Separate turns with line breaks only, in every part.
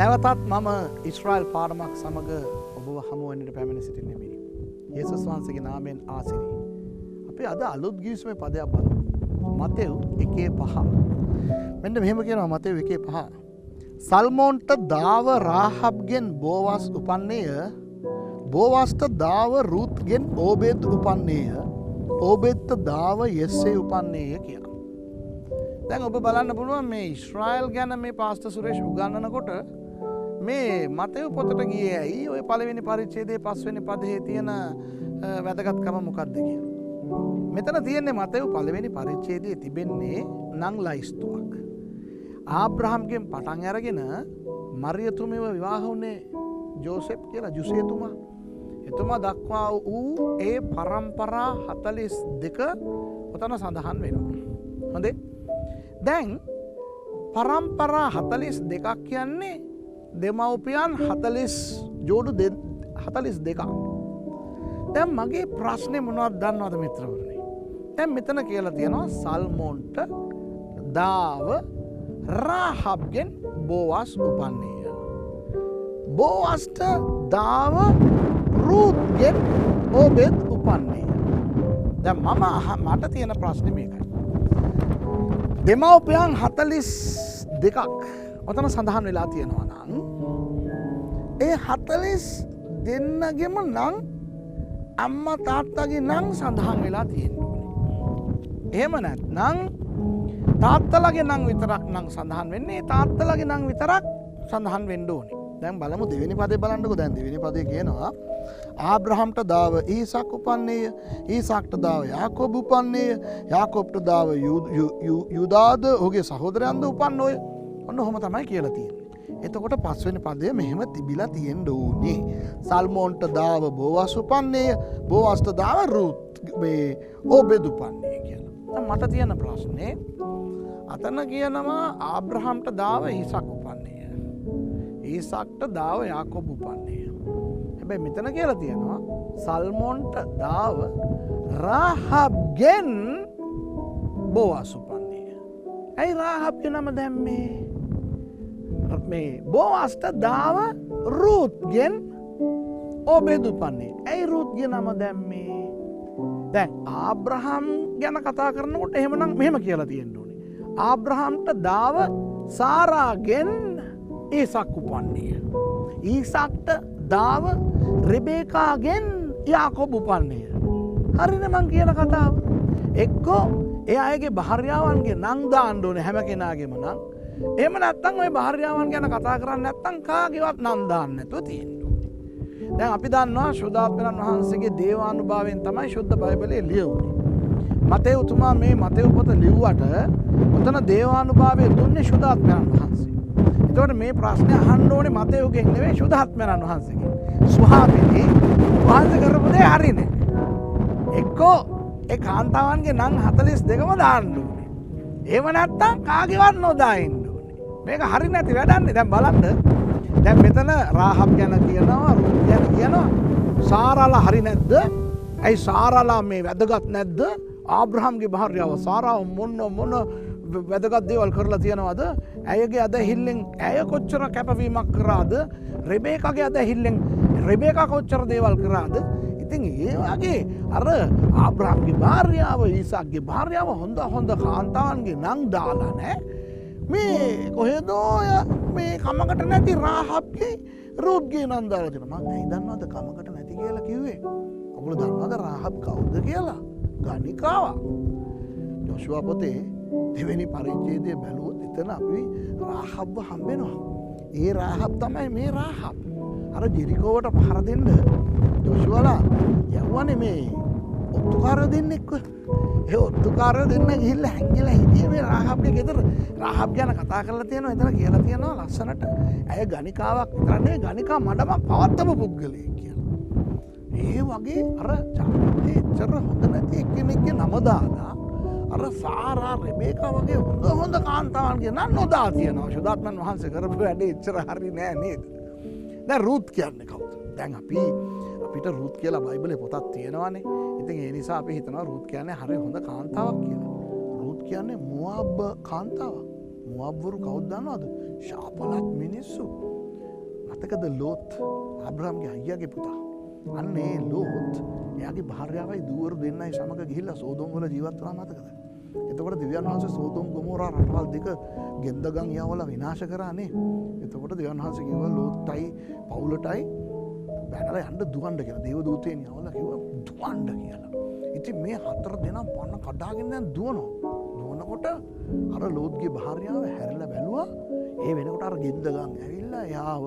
නැවතත් මම ඉස්රායල් පාඩමක් සමග ඔබව හමුවන්නට පැමිණ සිටින්නේ මේ. යේසුස් වහන්සේගේ නාමයෙන් ආශිර්වාද. අපි අද අලුත් ගිවිසුමේ පදයක් බලමු. මතෙව් 1:5. මෙන්න මෙහෙම කියනවා මතෙව් 1:5. සල්මෝන්ට දාව රාහබ්ගෙන් බෝවස් උපන්නේය. බෝවස්ට දාව රුත්ගෙන් ඕබේද් උපන්නේය. ඕබේද්ට දාව යෙස්සේ උපන්නේය කියලා. දැන් ඔබ බලන්න පුළුවන් මේ ඉස්රායල් ගැන මේ පාස්ටර් සුරේෂ් උගන්වනකොට මේ මතෙව් පොතට ගියේ ඇයි ඔය පළවෙනි පරිච්ඡේදයේ පස්වෙනි පදයේ තියෙන වැදගත්කම මොකක්ද කියලා. මෙතන තියෙන්නේ මතෙව් පළවෙනි පරිච්ඡේදයේ තිබෙන්නේ නං ලයිස්තුවක්. ආබ්‍රහම්ගෙන් පටන් අරගෙන මරියතුමිව විවාහ වුණේ ජෝසෙප් කියලා ජුසේතුමා. එතුමා දක්වා වූ ඒ පරම්පරා 42 ඔතන සඳහන් වෙනවා. හොඳේ. දැන් පරම්පරා 42ක් කියන්නේ දෙමව්පියන් 40 ජෝඩු 42ක්. දැන් මගේ ප්‍රශ්නේ මොනවද දන්නවද මිත්‍රවරුනි? දැන් මෙතන කියලා තියෙනවා සල්මෝන්ට දාව රාහබ්ගෙන් බෝවස් උපන්නේය. බෝවස්ට දාව රුත්ගෙන් ඕබෙද් උපන්නේය. දැන් මට තියෙන ප්‍රශ්නේ මේකයි. දෙමව්පියන් 42ක් ඔතන සඳහන් වෙලා තියෙනවා නම් ඒ 40 දෙන්නගෙම නම් අම්මා තාත්තගේ නම් සඳහන් වෙලා තියෙනවා. එහෙම නැත්නම් තාත්තලාගේ නම් විතරක් නම් සඳහන් වෙන්නේ තාත්තලාගේ නම් විතරක් සඳහන් වෙන්න ඕනේ. දැන් බලමු දෙවෙනි පදේ බලන්නකෝ. දැන් දෙවෙනි පදේ කියනවා ආබ්‍රහම්ට දාව ඊසාක් උපන්නේය. ඊසාක්ට දාව යාකෝබ් උපන්නේය. යාකෝබ්ට දාව යුදාද ඔහුගේ සහෝදරයන්ද උපන්නෝය. ඔන්න ඔහොම තමයි කියලා තියෙන්නේ. එතකොට පස්වෙනි පදේ මෙහෙම තිබිලා තියෙන්න ඕනේ. සල්මෝන්ට දාව බෝවස් උපන්නේය. බෝවස්ට දාව රුත් මේ ඕබෙද් උපන්නේය කියලා. දැන් මට තියෙන ප්‍රශ්නේ අතන කියනවා ආබ්‍රහම්ට දාව ඊසාක් උපන්නේය. ඊසාක්ට දාව යාකෝබ් උපන්නේය. හැබැයි මෙතන කියලා තියෙනවා සල්මෝන්ට දාව රාහබ්ගෙන් බෝවස් උපන්නේය. ඇයි රාහබ්ගේ නම දැම්මේ? මේ බෝවස්ට දාව රුත්ගෙන් ඕබෙද් උපන්නේය. ඇයි රුත්ගේ නම දැම්මේ? දැන් ආබ්‍රහම් ගැන කතා කරනකොට එහෙමනම් මෙහෙම කියලා තියෙන්න ඕනේ. ආබ්‍රහම්ට දාව සාරාගෙන් ඊසාක් උපන්නේය. ඊසාක්ට දාව රෙබේකාගෙන් යාකෝබ් උපන්නේය. හරිනේ මං කියන කතාව. එක්කෝ ඒ අයගේ භාර්යාවන්ගේ නම් දාන්න ඕනේ හැම කෙනාගේම නම්. එහෙම නැත්නම් ওই භාර්යාවන් ගැන කතා කරන්නේ නැත්නම් කාගේවත් නම් දාන්න නැතුව තියෙන්න ඕනේ. දැන් අපි දන්නවා ශුද්ධාත්මයන් වහන්සේගේ දේවානුභාවයෙන් තමයි ශුද්ධ බයිබලයේ ලියුනේ. මතෙව් තුමා මේ මතෙව් පොත ලිව්වට ඔතන දේවානුභාවය දුන්නේ ශුද්ධාත්මයන් වහන්සේ. එතකොට මේ ප්‍රශ්නේ අහන්න ඕනේ මතෙව්ගෙන් නෙවෙයි ශුද්ධාත්මයන් වහන්සේගෙන්. ස්වාමීනි වහන්සේ කරපු දේ හරිනේ. එක්කෝ ඒ කාන්තාවන්ගේ නම් 42ම දාන්න ඕනේ. එහෙම නැත්නම් කාගේවත් නොදා ඉන්න ඕනේ. මේක හරි නැති වැඩන්නේ. දැන් බලන්න. දැන් මෙතන රාහබ් ගැන කියනවා, රුත් ගැන කියනවා. සාරාලා හරි නැද්ද? ඇයි සාරාලා මේ වැදගත් නැද්ද? ආබ්‍රහම්ගේ භාර්යාව සාරාව මොන වැදගත් දේවල් කරලා තියෙනවද? ඇයගේ අදහිල්ලෙන් ඇය කොච්චර කැපවීමක් කරාද? රෙබේකාගේ අදහිල්ලෙන් රෙබේකා කොච්චර දේවල් කරාද? ඉතින් ඒ වගේ අර ආබ්‍රහම්ගේ භාර්යාව ඊසාක්ගේ භාර්යාව හොඳ කාන්තාවන්ගේ නම් දාලා නැහැ. මේ කොහෙදෝ මේ කමකට නැති රාහබ්ගේ රුත්ගේ නම් දාලා තියෙනවා. මම ඇයි දන්නවද කමකට නැති කියලා කිව්වේ? ඔයගොල්ලෝ දන්නවද රාහබ් කවුද කියලා? ගණිකාවක්. යොෂුවා පොතේ දෙවෙනි පරිච්ඡේදය බැලුවොත් එතන අපි රාහබ්ව හම්බෙනවා. ඒ රාහබ් තමයි මේ රාහබ්. අර ජෙරිකෝවට පහර දෙන්න යොෂුවලා යවුවනේ මේ ඔත්තුකාරයෝ දෙන්නෙක්ව. ඒ ඔත්තුකාරයෝ දෙන්න ගිහිල්ලා හැංගිලා හිටියේ මේ රාහබ්ගේ ගෙදර. රාහබ් ගැන කතා කරලා තියෙනවා. එතන කියලා තියෙනවා ලස්සනට ඇය ගණිකාවක් විතර නෙවෙයි ගණිකා මඩමක් පවත්වපු පුද්ගලයෙක් කියලා. ඒ වගේ අර චරිතේ එච්චර හොඳ නැති එක්කෙනෙක්ගේ නම දාලා අර සාරා රෙබේකා වගේ හොඳ කාන්තාවන්ගේ නම් නොදා තියෙනවා. ශුද්ධාත්මයන් වහන්සේ කරපු වැඩේ එච්චර හරි නෑ නේද? දැන් රුත් කියන්නේ කවුද? දැන් අපිට රුත් කියලා බයිබලේ පොතක් තියෙනවානේ. ඉතින් ඒ නිසා අපි හිතනවා රුත් කියන්නේ හරි හොඳ කාන්තාවක් කියලා. රුත් කියන්නේ මොාබ් කාන්තාවක්. මොාබ්වරු කවුද දන්නවද? ශාපලත් මිනිස්සු. මතකද ලෝත් අබ්‍රහම්ගේ අයියාගේ පුතා. අන්න ඒ ලෝත් එයාගේ භාර්යාවයි දුවරු දෙන්නයි සමග ගිහිල්ලා සෝදොම් වල ජීවත් වුණා මතකද? එතකොට දෙවියන් වහන්සේ සෝදොම් ගොමෝරා රටවල් දෙක ගෙන්දගම් යවලා විනාශ කරානේ. එතකොට දෙවියන් වහන්සේ කිව්වා ලෝත්ටයි පවුලටයි බැනලා යන්න දුවන්න කියලා. දේව දූතයන් යවලා කිව්වා දුවන්න කියලා. ඉතින් මේ හතර දෙනා පන්න කඩාගෙන දැන් දුවනවා. දුවනකොට අර ලෝත්ගේ භාර්යාව හැරිලා බැලුවා. ඒ වෙනකොට අර ගෙන්දගම් ඇවිල්ලා එයාව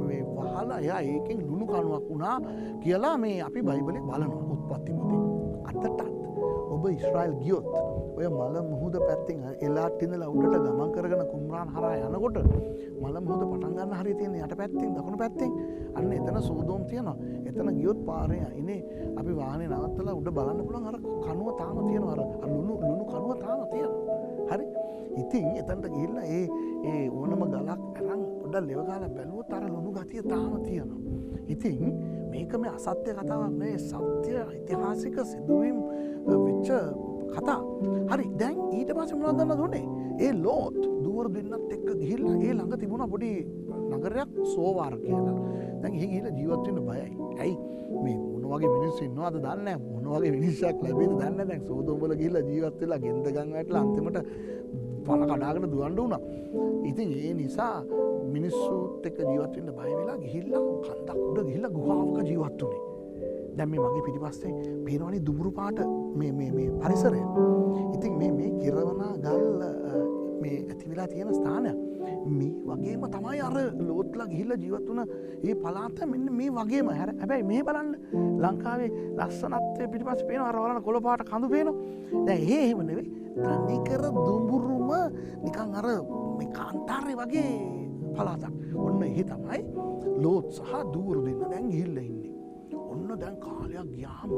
මේ වහලා එයා ඒකෙන් ලුණු කණුවක් වුණා කියලා මේ අපි බයිබලේ බලනවා උත්පත්ති පොතේ. අතටත් ඔබ ඉස්රායෙල් ගියොත් ඔය මල මුහුද පැත්තෙන් එලාට ඉඳලා උඩට ගමන් කරගෙන කුම්රාන් හරහා යනකොට මල මුහුද පටන් ගන්න හරිය තියෙන යට පැත්තෙන් දකුණු පැත්තෙන් අන්න එතන සෝදෝම් තියෙනවා. එතන ගියොත් පාරේ ඉනේ අපි වාහනේ නවත්තලා උඩ බලන්න පුළුවන් අර කණුව තාම තියෙනවා. අර ලුණු කණුව තාම තියෙනවා. හරි. ඉතින් එතනට ගිහිල්ලා ඒ ඕනම ගලක් අරන් පොඩ්ඩක් ලෙව ගාලා බැලුවොත් අර ලුණු ගතිය තාම තියෙනවා. ඉතින් මේක මේ අසත්‍ය කතාවක් නෙවෙයි සත්‍ය ඓතිහාසික සිදුවීම් වෙච්ච කතා. හරි. දැන් ඊට පස්සේ මොනවද දන්නවද උනේ? ඒ ලෝත් දුවර දෙන්නත් එක්ක ගිහිල්ලා ඒ ළඟ තිබුණා පොඩි නගරයක් සෝවාර කියලා. දැන් එහෙ ගිහිල්ලා ජීවත් වෙන්න බයයි. ඇයි? මේ මොන වගේ මිනිස්සු ඉන්නවද දන්නේ නැහැ. මොන වගේ මිනිස්සුක් ලැබෙයිද දන්නේ නැහැ. දැන් සෝදොම් වල ගිහිල්ලා ජීවත් වෙලා ගෙන්දගම් වැටලා අන්තිමට පණ කඩාගෙන දුවන්න වුණා. ඉතින් ඒ නිසා මිනිස්සුත් එක්ක ජීවත් වෙන්න බය වෙලා ගිහිල්ලා කන්දක් උඩ ගිහිල්ලා ගුහාවක ජීවත් වුණේ. දැන් මේ මගේ පිටිපස්සේ පේනවනේ දුඹුරු පාට මේ පරිසරය. ඉතින් මේ කිරවනා ගල් මේ ඇති වෙලා තියෙන ස්ථානය මේ වගේම තමයි අර ලෝත්ලා ගිහිල්ලා ජීවත් වුණ මේ පළාත මෙන්න මේ වගේම. හැබැයි මේ බලන්න ලංකාවේ ලස්සනත්වයේ පිටිපස්සේ පේනවා අර වලන කොළ පාට කඳු පේනවා. දැන් එහෙම නෙවෙයි. තනිකර දුඹුරුම නිකන් අර මේ කාන්තාරේ වගේ පළාතක්. ඔන්න එහෙ තමයි ලෝත් සහ දුවරු දෙන්න දැන් ගිහිල්ලා ඉන්නේ. ඔන්න දැන් කාලයක් ගියාම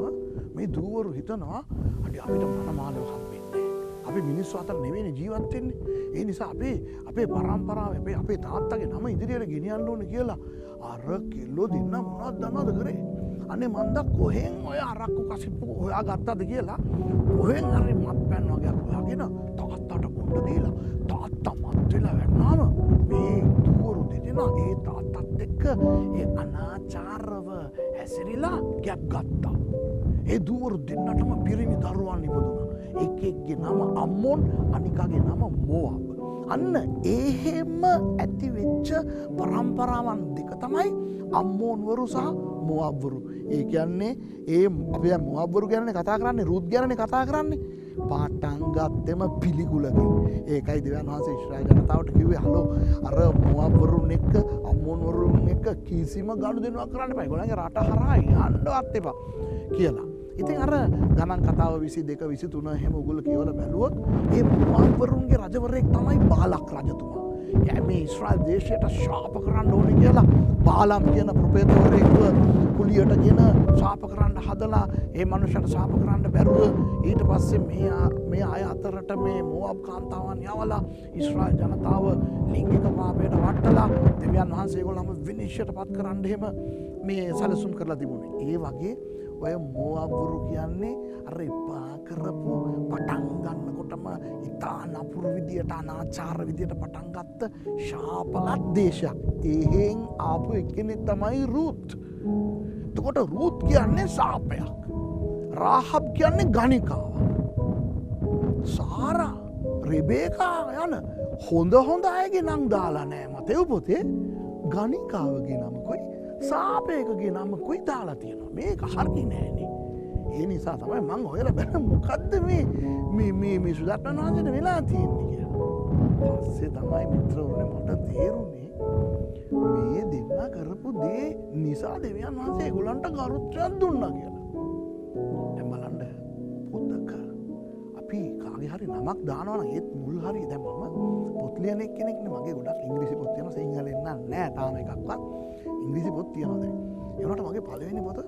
මේ දුවරු හිතනවා අඩි අපිට මනමාලව හම්බෙන්නේ. අපි මිනිස්සු අතර නෙවෙයි ජීවත් වෙන්නේ. ඒ නිසා අපේ පරම්පරාව අපේ තාත්තගේ නම ඉදිරියට ගෙනියන්න ඕනේ කියලා අර කිල්ලෝ දෙන්න මොනවද දන්නවද කරේ? අනේ මන්ද කොහෙන් ඔය අරක්කු කසිප්පු හොයා ගත්තද කියලා කොහෙන් හරි මත්පැන් වගේක් හොයාගෙන තාත්තට කොණ්ඩ දීලා තාත්තා මත් වෙලා වැටුනාම මේ දුවරු දෙදෙනා ඒ තාත්තත් එක්ක ඒ අනාචාරව හැසිරිලා ගැප් ගත්තා. ඒ දුවරු දෙන්නටම පිරිමි දරුවන් ඉපදුණා. එකෙක්ගේ නම අම්මෝන් අනිකාගේ නම මෝවබ්. අන්න එහෙම ඇති වෙච්ච පරම්පරාවන් දෙක තමයි අම්මෝන්වරු සහ මෝවබ්වරු. ඒ කියන්නේ අපි මෝවබ්වරු ගැන කතා කරන්නේ රුත් ගැන කතා කරන්නේ. පාටන් ගත්තෙම පිළිකුලකින්. ඒකයි දෙවියන් වහන්සේ ඊශ්‍රායල් ජනතාවට කිව්වේ හලෝ අර මෝවබ්වරුන් එක්ක අම්මෝන්වරුන් එක්ක කිසිම ගනුදෙනුවක් කරන්න එපා. ඒගොල්ලන්ගේ රට හරහා යන්නවත් එපා කියලා. ඉතින් අර ගණන් කතාව 22 23 එහෙම උගල කියවලා බැලුවොත් මේ මෝවබ්වරුන්ගේ රජවරයෙක් තමයි බාලක් රජතුමා. මේ ඊශ්‍රායල් දේශයට ශාප කරන්න ඕනේ කියලා බාලම් කියන ප්‍රොෆෙටවරයෙක්ව කුලියටගෙන ශාප කරන්න හදලා ඒ මනුස්සයට ශාප කරන්න බැරුව ඊට පස්සේ මේ අය අතරට මේ මෝවබ් කාන්තාවන් යවලා ඊශ්‍රායල් ජනතාව ලිංගික පාපයට වටලා දෙවියන් වහන්සේ ඒගොල්ලන්ව විනිශ්චයට පත් කරන්න එහෙම මේ සැලසුම් කරලා තිබුණේ. ඒ වගේ ඔය මෝවබ්වරු කියන්නේ අර එපා කරපු පටන් ගන්නකොටම ඉතා නපුරු විදියට අනාචාර විදියට පටන් ගත්ත ශාපලත් දේශයක්. එහෙන් ආපු එක්කෙනෙක් තමයි රුත්. එතකොට රුත් කියන්නේ ශාපයක්. රාහබ් කියන්නේ ගණිකාවක්. සාරා රෙබේකා යන හොඳ අයගේ නම් දාලා නෑ මතෙව් පොතේ. ගණිකාවගේ නම කොයි සාපයකගේ නම කොයි දාලා තියෙනවා. මේක හරි නෑනේ. ඒ නිසා තමයි මං ඔයලා බැලුවා මොකද්ද මේ සුදත්නන් වහන්සේට වෙලා තියෙන්නේ කියලා. පස්සේ තමයි මිත්‍රවරුනේ මට තේරුනේ මේ දෙන්න කරපු දේ නිසා දෙවියන් වහන්සේ ඒගොල්ලන්ට ගරුත්වයක් දුන්නා කියලා. දැන් බලන්න පොතක අපි කාගේ හරි නමක් දානවා නම් ඒත් මුල් හරි දැන් මම පොත් ලියන එක්කෙනෙක්නේ මගේ ගොඩක් ඉංග්‍රීසි පොත් තියෙනවා සිංහලෙන් නෑ තාම එකක්වත් ඉංග්‍රීසි පොත් තියෙනවා දැන්. ඒ වුණාට මගේ පළවෙනි පොත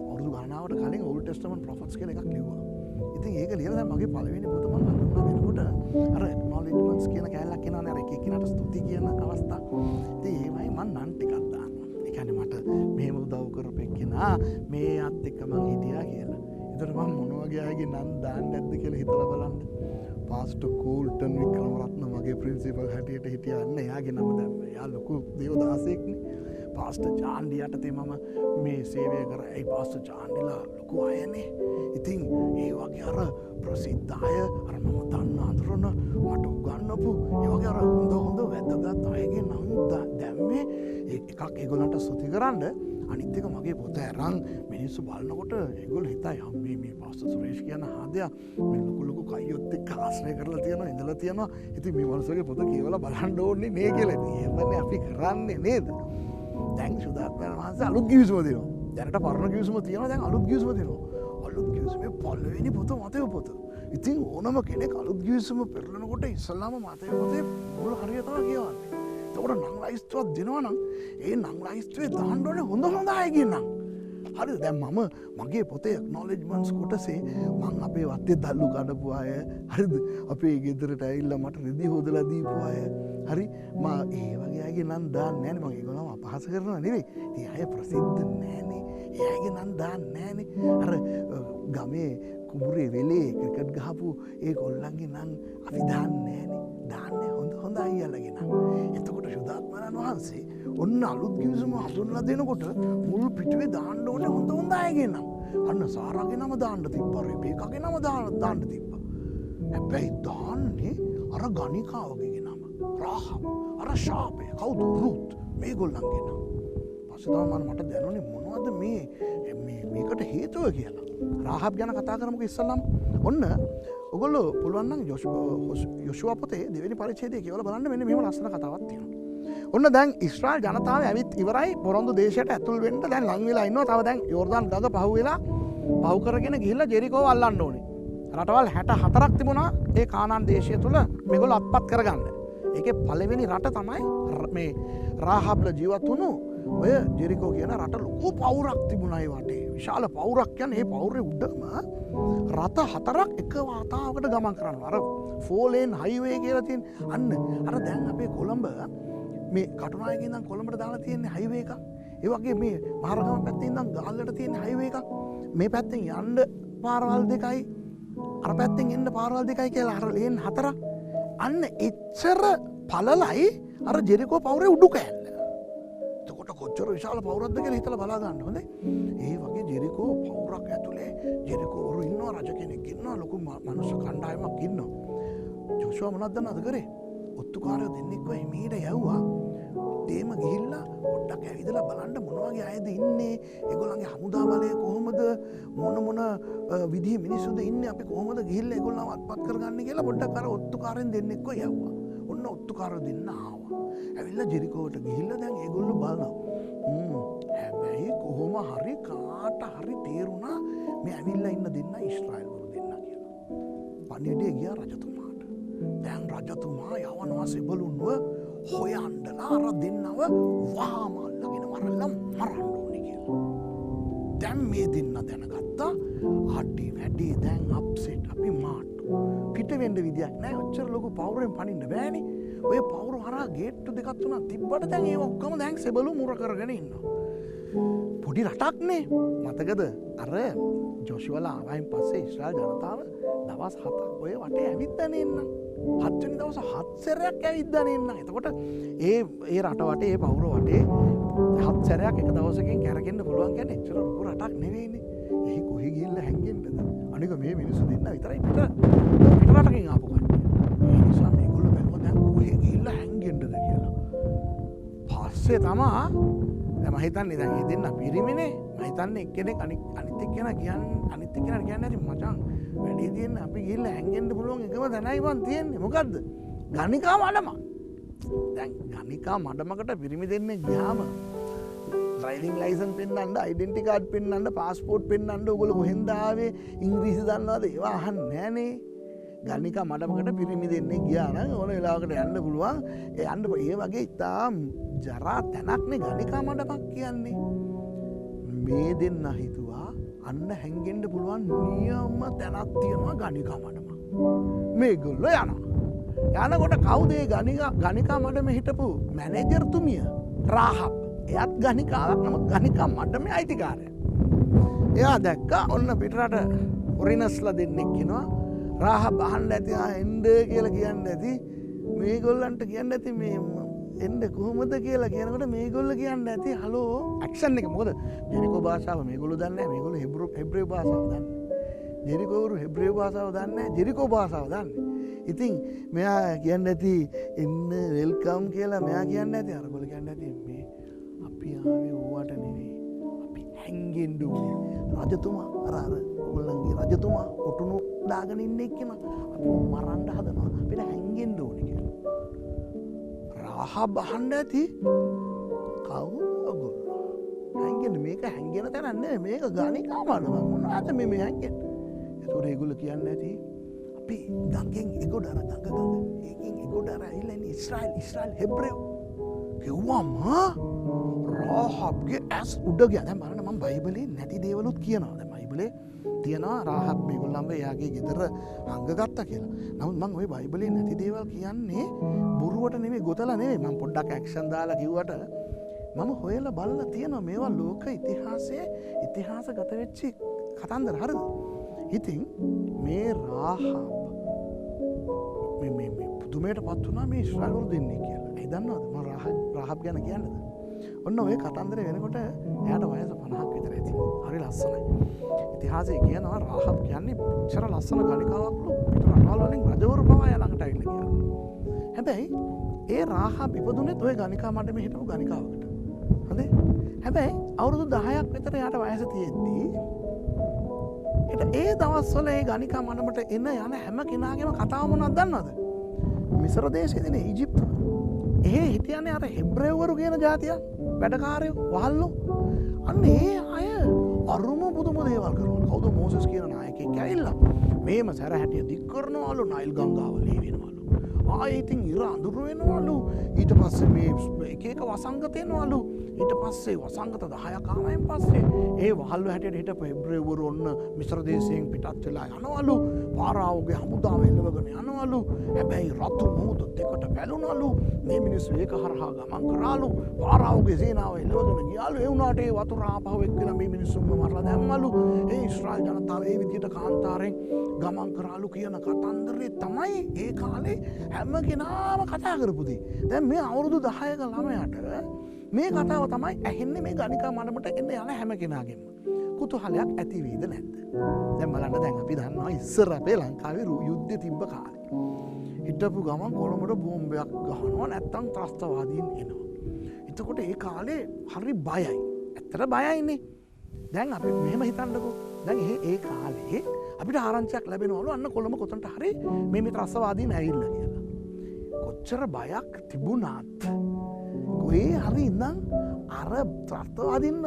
අවුරුදු ගණනාවට කලින් ඕල්ඩ් ටෙස්ටමන්ට් ප්‍රොෆෙට්ස් කියලා එකක් ලිව්වා. ඉතින් ඒක ලියලා දැන් මගේ පළවෙනි පොත මම හඳුන්වා දෙනකොට අර ඇක්නොලෙජ්මන්ට්ස් කියන කැලලක් එනවානේ අර එක එක්කිනාට ස්තුති කියන අවස්ථා. ඉතින් ඒවයි මම නන් ටිකක් දානවා. ඒ කියන්නේ මට මෙහෙම උදව් කරපෙක් කෙනා මේ අත් එක්ක මං හිටියා කියලා. ඒතර මම මොන වගේ අයගේ නන් දාන්න නැද්ද කියලා හිතලා බලන්න. පාස්ටර් කූල්ටන් වික්‍රමරත්න මගේ ප්‍රින්සිපල් හැටියට හිටියා අන්න එයාගේ නම දැම්මා. එයා ලොකු දේවදාසෙක්නේ. පාස්ට චාන්ඩියටතේ මම මේ සේවය කර ඇයි පාස්ට චාන්ඩිලා ලොකු අයනේ. ඉතින් ඒ වගේ අර ප්‍රසිද්ධාය අර මම දන්න අඳුරන මට උගන්නපු ඒවගේ අර හොඳ වැදගත් අයගේ නම් දැම්මේ එකක් ඒගොලන්ට ස්තුති කරන්න අනිත්තක මගේ පොත ඇරං මිනිස්සු බලන්නකොට ඒගොල් හිතා යම් මේ පාස්ට සුරේෂ් කියන හදයක් මේ ලොකුලොකු කයියොත් එක්ක ආශ්‍රය කරලා තියෙනවා ඉඳලා තියෙනවා. ඉතින් මේ මනුස්සගේ පොත කියවලා බලන්න ඕනේ නේ කියලා. ඉතින් එහෙමනේ අපි කරන්නේ නේද? දැන් සුදාත්මයන් වහන්සේ අලුත් ගිවිසුම දෙනවා. දැනට පරණ ගිවිසුම තියෙනවා දැන් අලුත් ගිවිසුම දෙනවා. අලුත් ගිවිසුමේ පළවෙනි පොත මතේ පොත. ඉතින් ඕනම කෙනෙක් අලුත් ගිවිසුම පෙරලනකොට ඉස්සල්ලාම මතේ පොතේ මුල් හරිය තමයි කියවන්නේ. එතකොට නම් ලයිස්තුවක් දෙනවා නම් ඒ නම් ලයිස්තුවේ දාන්න ඕනේ හොඳ අයගේ නම්. හරිද? දැන් මම මගේ පොතේ ඇක්නොලෙජ්මන්ට්ස් කොටසේ මං අපේ වත්තේ දල්ලු කඩපු අය, හරිද? අපේ ගෙදරට ඇවිල්ලා මට රෙදි හොදලා දීපු අය, හරි? මම ඒ වගේ අයගේ නම් දාන්නේ නැහනේ. මම ඒගොල්ලන්ව අපහාස කරනවා නෙවෙයි. ඉතින් අය ප්‍රසිද්ධ නැහනේ. ඒ අයගේ නම් දාන්නේ නැහනේ. අර ගමේ කුඹුරේ වෙලේ ක්‍රිකට් ගහපු ඒ ගොල්ලන්ගේ නම් අපි දාන්නේ නැහනේ. දාන්නේ හොඳ අයියලගේ නම්. එතකොට සුදාත්මයන් වහන්සේ ඔන්න අලුත් ගිවිසුම හඳුන්ලා දෙනකොට මුල් පිටුවේ දාන්න ඕනේ හොඳ අයගේ නම්. අන්න සාරාගේ නම දාන්න තිබ්බා, රෙබේකාගේ නම දාන්න තිබ්බා. හැබැයි දාන්නේ අර ගණිකාවගේ නම. රාහබ්, අර ශාපේ, කවුද? රුත්, මේගොල්ලන්ගේ නම. පස්සේ තමයි මට දැනුනේ මොනවද මේකට හේතුව කියලා. රාහබ් ගැන කතා කරමුකෝ ඉස්සල්ලාම. ඔන්න ඔගොල්ලෝ පුළුවන් නම් යොෂුවා පොතේ දෙවෙනි පරිච්ඡේදය කියවලා බලන්න මෙන්න මෙහෙම ලස්සන කතාවක් තියෙනවා. ඔන්න දැන් ඉස්රායල් ජනතාව ඇවිත් ඉවරයි පොරොන්දු දේශයට ඇතුල් වෙන්න දැන් ලං වෙලා ඉන්නවා. තව දැන් යෝර්දාන් ගඟ පහු කරගෙන ගිහිල්ලා ජෙරිකෝව අල්ලන්න ඕනේ. රටවල් 64ක් තිබුණා ඒ කානාන් දේශය තුල මේගොල්ලෝ අත්පත් කරගන්න. ඒකේ පළවෙනි රට තමයි මේ රාහබ්ලා ජීවත් වුණු ඔය ජෙරිකෝ කියන රට. ලොකු පවුරක් තිබුණා ඒ වටේ. විශාල පවුරක් කියන්නේ ඒ පවුරේ උඩම රට 4ක් එක වාතාවකට ගමන් කරනවා. අර 4 lane highway කියලා තියෙන. අන්න අර දැන් අපේ කොළඹ මේ කටුනායකේ ඉඳන් කොළඹට දාලා තියෙන highway එකක්. ඒ වගේ මේ මහරගම පැත්තේ ඉඳන් ගාල්ලට තියෙන highway එකක්. මේ පැත්තෙන් යන්න පාරවල් දෙකයි අර පැත්තෙන් එන්න පාරවල් දෙකයි කියලා අර ලේන් 4ක්. අන්න එච්චර පළලයි අර ජෙරිකෝ පවුරේ උඩු කෑල්ල. එතකොට කොච්චර විශාල පවුරක්ද කියලා හිතලා බලා ගන්න හොඳේ. ඒ වගේ ජෙරිකෝ පවුරක් ඇතුලේ ජෙරිකෝවරු ඉන්නවා, රජ කෙනෙක් ඉන්නවා, ලොකු මනුස්ස කණ්ඩායමක් ඉන්නවා. ජෝෂුවා මොනවද දන්නවද කරේ? ඔත්තුකාරයෝ දෙන්නෙක්ව එමීට යව්වා. තේම ගිහිල්ලා පොඩ්ඩක් ඇවිදලා බලන්න මොන වගේ අයද ඉන්නේ, ඒගොල්ලන්ගේ හමුදා බලය කොහොමද, මොන විදිහේ මිනිස්සුද ඉන්නේ, අපි කොහොමද ගිහිල්ලා ඒගොල්ලන්ව අත්පත් කරගන්නේ කියලා පොඩ්ඩක් අර ඔත්තුකාරයන් දෙන්නෙක්ව යව්වා. ඔන්න ඔත්තුකාරයෝ දෙන්න ආවා. ඇවිල්ලා ජෙරිකෝවට ගිහිල්ලා දැන් ඒගොල්ලෝ බලනවා. හැබැයි කොහොම හරි කාට හරි තේරුණා මේ ඇවිල්ලා ඉන්න දෙන්න ඊශ්‍රායල් වරු දෙන්න කියලා. පණිවිඩය ගියා රජතුමාට. දැන් රජතුමා යවනවා සෙබළුන්ව හොයන්ඩලා අර දෙන්නව වහාම අල්ලගෙන මරලා මරන්න ඕනේ කියලා. දැන් මේ දෙන්න දැනගත්තා අඩි වැඩි දැන් අප්සෙට් අපි මාට්ටු. පිට වෙන්න විදියක් නැහැ. ඔච්චර ලොකු පවුරෙන් පනින්න බෑනේ. ඔය පවුරු හරහා ගේට්ටු දෙකක් තුනක් තිබ්බට දැන් ඒ ඔක්කොම දැන් සෙබළු මුර කරගෙන ඉන්නවා. පොඩි රටක්නේ. මතකද අර ජොෂුවලා ආවයින් පස්සේ ඊශ්‍රායල් ජනතාව දවස් 7ක් ඔය වටේ ඇවිත්දානේ ඉන්න. 7 වෙනි දවස් 7 සැරයක් ඇවිත්දානේ ඉන්න. එතකොට ඒ රට වටේ ඒ පවුර වටේ 7 සැරයක් එක දවසකින් කැරකෙන්න පුළුවන් කියන්නේ එච්චර ලොකු රටක් නෙවෙයිනේ. එහි කොහෙ ගිහිල්ලා හැංගෙන්නද? අනික මේ මිනිස්සු දෙන්න විතරයි පිට රටකින් ආපු කට්ටිය. ඒ නිසා මේගොල්ලෝ බැලුවා දැන් කොහෙ ගිහිල්ලා හැංගෙන්නද කියලා. පස්සේ තමා මම හිතන්නේ දැන් මේ දෙන්න පිරිමිනේ. මම හිතන්නේ එක්කෙනෙක් අනිත් එක්කෙනා කියන්නේ නැති මචං වැඩි තියෙන අපි ගිහිල්ලා හැංගෙන්න පුළුවන් එකම තැනයි මං තියෙන්නේ. මොකද්ද? ගණිකා මඩම. දැන් ගණිකා මඩමකට පිරිමි දෙන්නේ ගියාම ඩ්‍රයිවිං ලයිසන්ස් පෙන්නන්න, ඩෙන්ටි කාඩ් පෙන්නන්න, පාස්පෝර්ට් පෙන්නන්න ඕගොල්ලෝ කොහෙන්ද ආවේ? ඉංග්‍රීසි දන්නවද? ඒවා අහන්නේ නෑනේ. ගණිකා මඩමකට පිරිමි දෙන්නේ ගියා නම් ඕන වෙලාවකට යන්න පුළුවන්. ඒ වගේ ඉතාම ජරා තැනක්නේ ගණිකා මඩමක් කියන්නේ. මේ දෙන්න හිතුවා අන්න හැංගෙන්න පුළුවන් නියම තැනක් තියෙනවා ගණිකා මඩමක්. මේගොල්ලෝ යනවා. යනකොට කවුද ඒ ගණිකා මඩම හිටපු මැනේජර්තුමිය? රාහබ්. එයත් ගණිකාවක්. නමුත් ගණිකා මඩමේ අයිතිකාරයා. එයා දැක්කා ඔන්න පිටරට ඔරිනස්ලා දෙන්නෙක් එනවා. රාහබ් අහන්න ඇති එන්න කියලා කියන්න ඇති. මේගොල්ලන්ට කියන්න ඇති මේ එන්න කොහොමද කියලා කියනකොට මේගොල්ලෝ කියන්නේ නැති හලෝ ඇක්ෂන් එක මොකද ජෙරිකෝ භාෂාව මේගොල්ලෝ දන්නේ නැහැ මේගොල්ලෝ හෙබ්‍රේව භාෂාව දන්නේ ජෙරිකෝවරු හෙබ්‍රේව භාෂාව දන්නේ නැහැ ජෙරිකෝ භාෂාව දන්නේ ඉතින් මෙයා කියන්නේ නැති එන්න වෙල්කම් කියලා මෙයා කියන්නේ නැති අරගොල්ලෝ කියන්නේ නැති මේ අපි ආවේ ඕවට නෙවෙයි අපි හැංගෙන්න ඕනේ රජතුමා අර ඔයගොල්ලන්ගේ රජතුමා ඔටුනු දාගෙන ඉන්න එක්කම අපි මරන්න හදනවා අපිට හැංගෙන්න ඕනේ කියලා රාහබ් අහන්න ඇති කවුද ඔයගොල්ලෝ හැංගෙන්න මේක හැංගෙන තැන නෙවෙයි මේක ගණිකා මඩම මොනවාද මේ හැංගෙන්න ඒතකොට ඒගොල්ලෝ කියන්නේ නැති අපි ගංගෙන් එගොඩ අර ගඟ ඒකෙන් එගොඩ අර ඇවිල්ලා ඉන්නේ ඊශ්‍රායල් හෙබ්‍රේව කිව්වම රාහබ්ගේ ඇස් උඩ ගියා දැන් බලන්න මම බයිබලේ නැති දේවලුත් කියනවා දැන් බයිබලේ තියෙනවා රාහබ් මේගොල්ලන්ව එයාගේ ගෙදර හංගගත්තා කියලා. නමුත් මම ওই බයිබලේ නැති දේවල් කියන්නේ බොරුවට නෙමෙයි ගොතලා නෙමෙයි. මම පොඩ්ඩක් ඇක්ෂන් දාලා කිව්වට මම හොයලා බලලා තියෙනවා මේවා ලෝක ඉතිහාසයේ ඉතිහාසගත වෙච්ච කතන්දර හරිද? ඉතින් මේ රාහබ් මේ පුදුමයටපත් වුණා මේ ඊශ්‍රායල් වරු දෙන්නේ කියලා. ඒ දන්නවද මම රාහබ් ගැන කියන්නද? ඔන්න ඔය කතන්දරේ වෙනකොට එයාට වයස 50ක් විතර ඇති. හරි ලස්සනයි. ඉතිහාසයේ කියනවා රාහබ් කියන්නේ ඉච්චර ලස්සන ගණිකාවක්ලු පිට රටවල් වලින් රජවරු පවා එයා ළඟට ඇවිල්ලා කියලා. හැබැයි ඒ රාහබ් ඉපදුනේත් ওই ගණිකා මණ්ඩපේ හිටපු ගණිකාවකට. හරිද? හැබැයි අවුරුදු 10ක් විතර එයාට වයස තියෙද්දී ඒ දවස්වල ඒ ගණිකා මණ්ඩපට එන යන හැම කෙනාගේම කතාව මොනවද දන්නවද? මිස්ර දේශයේ ඉන්නේ ඊජිප්තුව. එහෙ හිටියන්නේ අර හෙබ්‍රේවරු කියන ජාතිය වැඩකාරයෝ වහල්ලෝ. අන්න ඒ අය අරුම පුදුම දේවල් කරනවා. කවුද මෝසස් කියන නායකයෙක් ඇවිල්ලා මේම සැර හැටිය දික් කරනවලු නයිල් ගංගාව ලී වෙනවලු. ආයෙ ඉතින් ඉර අඳුර වෙනවලු. ඊට පස්සේ මේ එක එක වසංගත එනවලු. ඊට පස්සේ වසංගත 10ක් ආවයින් පස්සේ ඒ වහල්ව හැටියට හිටපු හෙබ්‍රේවරු ඔන්න මිස්ර දේශයෙන් පිටත් වෙලා යනවලු. පාරාවෝගේ හමුදාව එල්ලවගෙන යනවලු. හැබැයි රතු මුහුද දෙකට පැලුනලු. මේ මිනිස්සු ඒක හරහා ගමන් කරාලු. පාරාවෝගේ සේනාව එල්ලවගෙන ගියාලු. ඒ වුණාට ඒ වතුර ආපහු එක්කලා මේ මිනිස්සුන්ව මරලා දැම්මලු. ඒ ඊශ්‍රායල් ජනතාව ඒ විදිහට කාන්තාරෙන් ගමන් කරාලු කියන කතන්දරේ තමයි ඒ කාලේ හැම කෙනාම කතා කරපු දේ. දැන් මේ අවුරුදු 10ක ළමයාට මේ කතාව තමයි ඇහෙන්නේ මේ ගණිකා මණ්ඩපට එන්න යන හැම කෙනාගෙම. කුතුහලයක් ඇති වේද නැද්ද? දැන් බලන්න දැන් අපි දන්නවා ඉස්සර අපේ ලංකාවේ යුද්ධය තිබ්බ කාලේ. හිටපු ගමන් කොළඹට බෝම්බයක් ගහනවා නැත්තම් ත්‍රස්තවාදීන් එනවා. එතකොට ඒ කාලේ හරි බයයි. ඇත්තට බයයිනේ. දැන් අපි මෙහෙම හිතන්නකෝ. දැන් ඒ කාලේ අපිට ආරංචියක් ලැබෙනවලු අන්න කොළඹ කොතනට හරි මේ ත්‍රස්තවාදීන් ඇවිල්ලා කියලා. කොච්චර බයක් තිබුණාත් ඔය හරි ඉඳන් අර ත්‍රස්තවාදීන්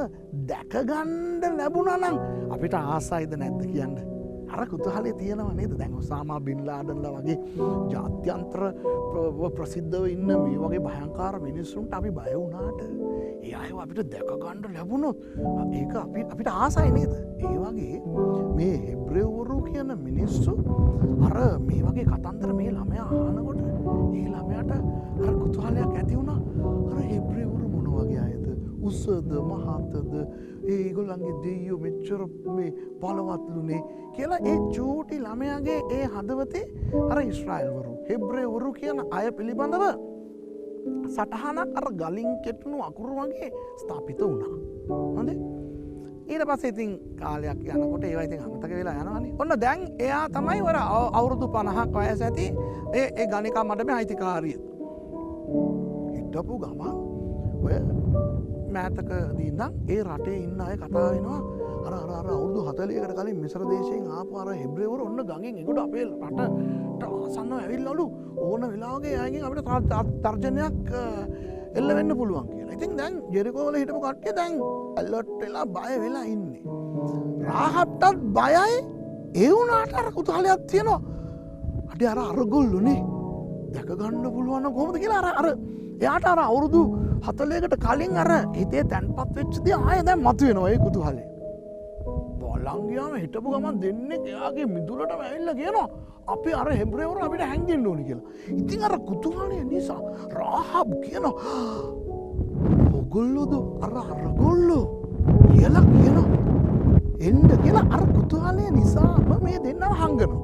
දැකගන්න ලැබුණා නම් අපිට ආසයිද නැද්ද කියන්න. අර කුතුහලේ තියෙනව නේද? දැන් ඔසාමා බින් ලාඩන්ලා වගේ ජාත්‍යන්තර ප්‍රසිද්ධව ඉන්න මේ වගේ භයංකාර මිනිස්සුන්ට අපි බය වුණාට ඒ අයව අපිට දැක ගන්න ලැබුණොත් ඒක අපිට ආසයි නේද? ඒ වගේ මේ හෙබ්‍රේවරු කියන මිනිස්සු අර මේ වගේ කතන්දර මේ ළමයා අහනකොට ඒ ළමයාට අර කුතුහලයක් ඇති වුණා. අර හෙබ්‍රේවරු මොන වගේ අයද? උසද මහතද ඒගොල්ලන්ගේ දෙයියෝ මෙච්චර මේ බලවත්ලුනේ කියලා ඒ චූටි ළමයාගේ ඒ හදවතේ අර ඊශ්‍රායල්වරු හෙබ්‍රේවරු කියන අය පිළිබඳව සටහනක් අර ගලින් කෙටුණු අකුරු වගේ ස්ථාපිත වුණා. හොඳේ? ඊට පස්සේ ඉතින් කාලයක් යනකොට ඒවා ඉතින් අමතක වෙලා යනවානේ. ඔන්න දැන් එයා තමයි වර අවුරුදු 50ක් වයස ඇති ඒ ගණිකා මඩමේ අයිතිකාරිය. හිටපු ගමන් ඔය මෑතකදී ඉඳන් ඒ රටේ ඉන්න අය කතා වෙනවා අර අවුරුදු 40කට කලින් මිස්ර දේශයෙන් ආපු අර හෙබ්‍රේවරු ඔන්න ගඟෙන් එගොඩ අපේ රටට ආසන්නව ඇවිල්ලාලු ඕන වෙලාවක එයාගෙන් අපිට තර්ජනයක් එල්ල වෙන්න පුළුවන් කියලා. ඉතින් දැන් ජෙරිකෝ වල හිටපු කට්ටිය දැන් ඇලර්ට් වෙලා බය වෙලා ඉන්නේ. රාහබ්ටත් බයයි ඒ වුණාට අර කුතුහලයක් තියෙනවා. අඩේ අරගොල්ලෝනේ දැක ගන්න පුළුවන් නම් කොහොමද කියලා අර එයාට අර අවුරුදු 40කට කලින් අර හිතේ තැන්පත් වෙච්ච දේ ආයෙ දැන් මතුවෙනවා ඒ කුතුහලය. බලන් ගියාම හිටපු ගමන් දෙන්නේ එයාගේ මිදුලටම ඇවිල්ලා කියනවා අපි අර හෙබ්‍රේවරු අපිට හැංගෙන්න ඕනි කියලා. ඉතින් අර කුතුහලය නිසා රාහබ් කියනවා ඔගොල්ලෝද අරගොල්ලෝ කියලා කියනවා. එන්න කියලා අර කුතුහලය නිසාම මේ දෙන්නව හංගනවා.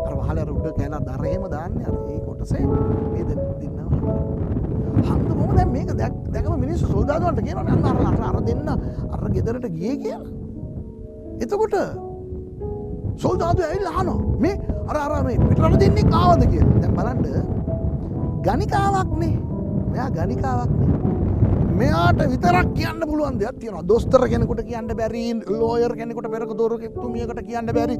අර වහල අර උඩ කැලා දර එහෙම දාන්නේ අර ඒ කොටසේ මේ දෙන්නව හන්ද මොකද දැන් මේක දැකම මිනිස්සු සොල්දාදුවන්ට කියනවනේ අර දෙන්න අර ගෙදරට ගියේ කියලා. එතකොට සොල්දාදු ඇවිල්ලා අහනවා මේ අර මේ පිටරට දෙන්නේ ආවද කියලා. දැන් බලන්න ගණිකාවක්නේ. මෙයා ගණිකාවක්නේ. මෙයාට විතරක් කියන්න පුළුවන් දෙයක් තියෙනවා. දොස්තර කෙනෙකුට කියන්න බැරි, ලෝයර් කෙනෙකුට පෙරක දොරකෙතුමියකට කියන්න බැරි,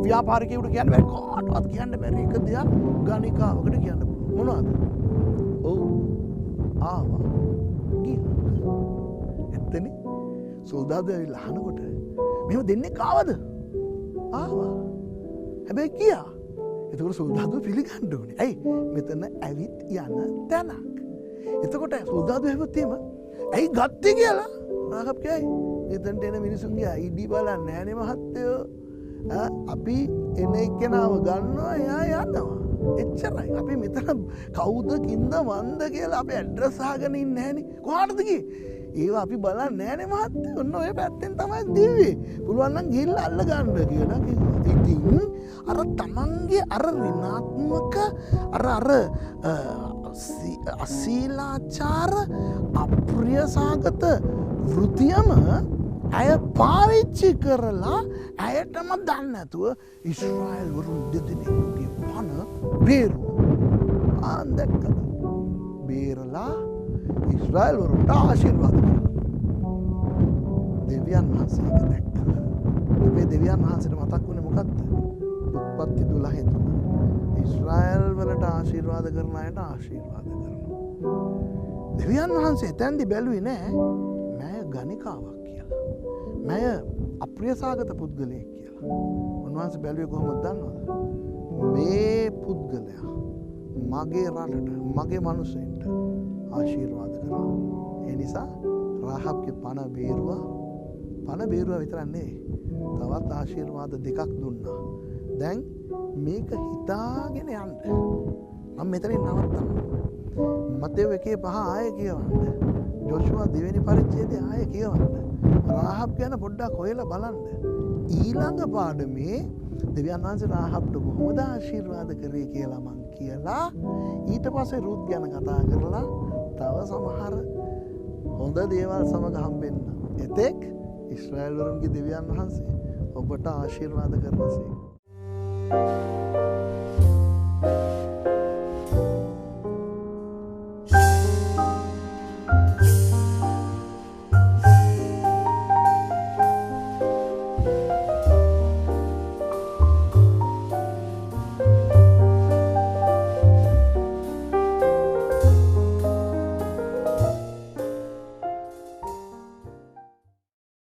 ව්‍යාපාරිකයෙකුට කියන්න බැරි, කාටවත් කියන්න බැරි එක දෙයක් ගණිකාවකට කියන්න පුළුවන්. මොනවද? ඔව් ආවා ගියා. එතන සොල්දාදු ඇවිල්ලා අහනකොට මෙහෙම දෙන්නේ කාවද? ආවා. හැබැයි ගියා. එතකොට සොල්දාදුව පිළිගන්න ඕනේ. ඇයි? මෙතන ඇවිත් යන තැනක්. එතකොට සොල්දාදුව හැවොත් එහෙම ඇයි ගත්තේ කියලා රාහබ් කියයි. එතනට එන මිනිසුන්ගේ ID බලන්නේ නැහනේ මහත්තයෝ. අපි එන එක්කෙනාව ගන්නවා එයා යනවා. එච්චරයි. අපි මෙතන කවුද කින්ද මන්ද කියලා අපි ඇඩ්‍රස් අහගෙන ඉන්නේ නැහනේ. කොහාටද ගියේ? ඒවා අපි බලන්නේ නැහනේ මහත්තයෝ. ඔන්න ඔය පැත්තෙන් තමයි දිව්වේ. පුළුවන් නම් ගිහිල්ලා අල්ල ගන්න කියලා කිව්වා. ඉතින් අර තමන්ගේ අර ඍණාත්මක අර අශීලාචාර අප්‍රියසාගත වෘතියම ඇය පාවිච්චි කරලා ඇයටම දන්නේ නැතුව ඊශ්‍රායෙල් වරුන් දෙදෙනෙකුගේ පණ බේරුවා. දැක්කද? බේරලා ඊශ්‍රායෙල් වරුන්ට ආශිර්වාද කළා. දෙවියන් වහන්සේ ඒක දැක්කා. අපේ දෙවියන් වහන්සේට මතක් වුණේ මොකක්ද? උත්පත්ති 12 තුන. ඊශ්‍රායෙල් වලට ආශිර්වාද කරන අයට ආශිර්වාද කරනවා. දෙවියන් වහන්සේ එතෙන්දි බැලුවේ නෑ මෑ ගණිකාවක් කියලා. මෑ අප්‍රියසාගත පුද්ගලයෙක් කියලා. උන්වහන්සේ බැලුවේ කොහොමද දන්නවද? මේ පුද්ගලයා මගේ රටට, මගේ මිනිස්සුන්ට ආශිර්වාද කරනවා. ඒ නිසා රාහබ්ගේ පණ බේරුවා. පණ බේරුවා විතරක් නෙවෙයි. තවත් ආශිර්වාද දෙකක් දුන්නා. දැන් මේක හිතාගෙන යන්න. මම මෙතනින් නවත්තනවා. මතෙව් 1:5 ආයෙ කියවන්න. ජොෂුවා 2 වෙනි පරිච්ඡේදය ආයෙ කියවන්න. රාහබ් ගැන පොඩ්ඩක් හොයලා බලන්න. ඊළඟ පාඩමේ දෙවියන් වහන්සේ රාහබ්ට කොහොමද ආශිර්වාද කරේ කියලා මං කියලා ඊට පස්සේ රුත් ගැන කතා කරලා තව සමහර හොඳ දේවල් සමග හම්බෙන්න. එතෙක් ඊශ්‍රායෙල් වරුන්ගේ දෙවියන් වහන්සේ ඔබට ආශිර්වාද කරනසේ.